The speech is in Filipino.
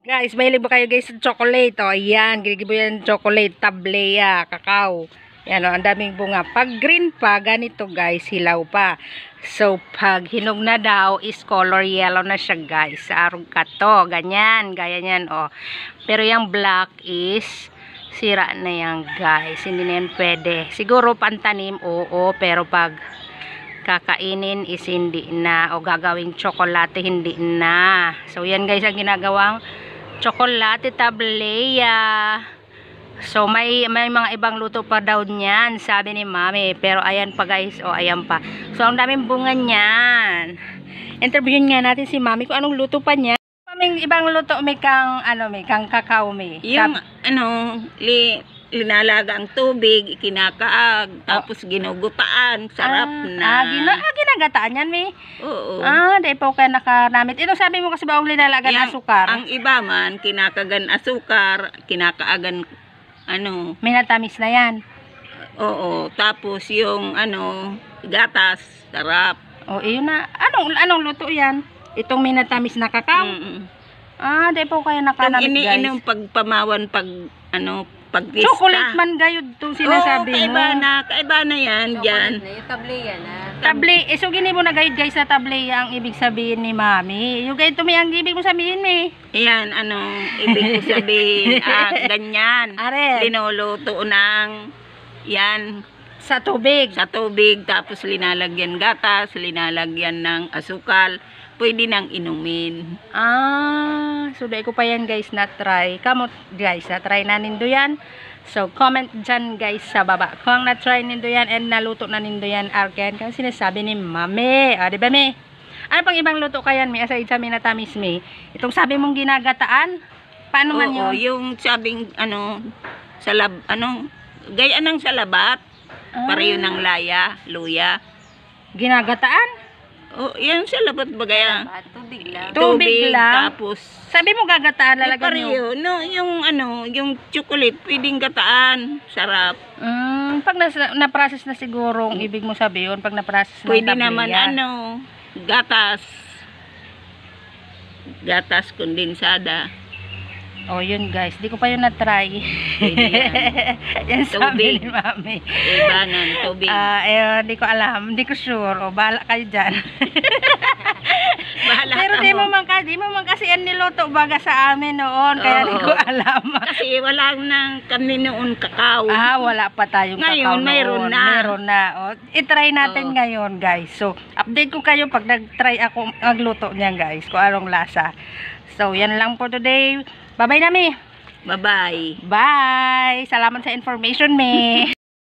Guys, mahilig ba kayo guys sa chocolate? O, ayan, ginigibo yan chocolate, tablea, kakao. Yan o, ang daming bunga. Pag green pa, ganito guys, hilaw pa. So, pag hinog na daw, is color yellow na siya guys. Sa arog ka to, ganyan, gaya yan o. Pero yung black is, sira na yan guys. Hindi na yan pwede. Siguro pantanim, oo, pero pag kakainin is hindi na. O gagawing chocolate, hindi na. So, yan guys ang ginagawang chocolate tablea. So may mga ibang luto pa daw niyan, sabi ni Mami. Pero ayan pa guys, o ayan pa. So ang daming bunga niyan. Interviewin nga natin si Mami kung anong luto pa niya. May ibang luto, may kang kakao may. Yung linalaga ang tubig, ikinakaag, tapos ginugutaan, sarap na. Ginagataan yan may. Oo. Dahil po kayo nakanamit. Ito sabi mo kasi ba ang linalagan asukar? Ang iba man, kinakagan asukar, kinakaagan may natamis na yan. Oo, tapos yung gatas, sarap. O, iyon na. Anong luto yan? Itong may natamis na kakao? Dahil po kayo nakanamit guys. Itong iniinom pagpamawan, pagpista. Chocolate man gayod to sinasabi mo. Kaiba na yan, dyan. Yung tablea na. So gini mo na gayod guys na tablea ang ibig sabihin ni Mami. Yung gayod to may ang ibig mo sabihin may. Yan, ibig ko sabihin, ganyan. Are. Linuluto ng, yan, Sa tubig. sa tubig, tapos linalagyan gatas, linalagyan ng asukal, pwede nang inumin. So dahil ko pa yan guys na try. Kamot guys, na try na nindo yan. So comment dyan guys sa baba. Kung na-try nindo yan and naluto na nindo yan, arken, kasi sinasabi ni Mami. Diba may? Ano pang ibang luto kayan may aside sa minatamis may? Itong sabi mong ginagataan? Paano man yun? Yung sabing, gaya ng salabat, pareho ng luya. Ginagataan? Yan salabat ba gaya? Tubig lang. Tubig lang? Tapos, Sabi mo gagataan, lalagyan nyo. pareho, yung chocolate, pwedeng gataan, sarap. Pag na-process na siguro, ang ibig mo sabihin, pag na-process na Pwede tablea. naman gatas kondensada. Yun guys, di ko pa yun na-try. Pwede yan. Yan sabi Tubig. ni Mami. Iba ng tubig. Di ko alam, di ko sure. Bahala kayo dyan. Bahala Pero ka di mo man kasi yan niluto baga sa amin noon, kaya di ko alam. Kasi wala nang kami noon kakao. Wala pa tayong kakao Ngayon, noon. mayroon na. I-try natin ngayon guys. So, update ko kayo pag nag-try ako magluto niyan guys, kung anong lasa. So, yan lang for today. Bye-bye na, Mi. Bye-bye. Bye! Salamat sa information, Mi.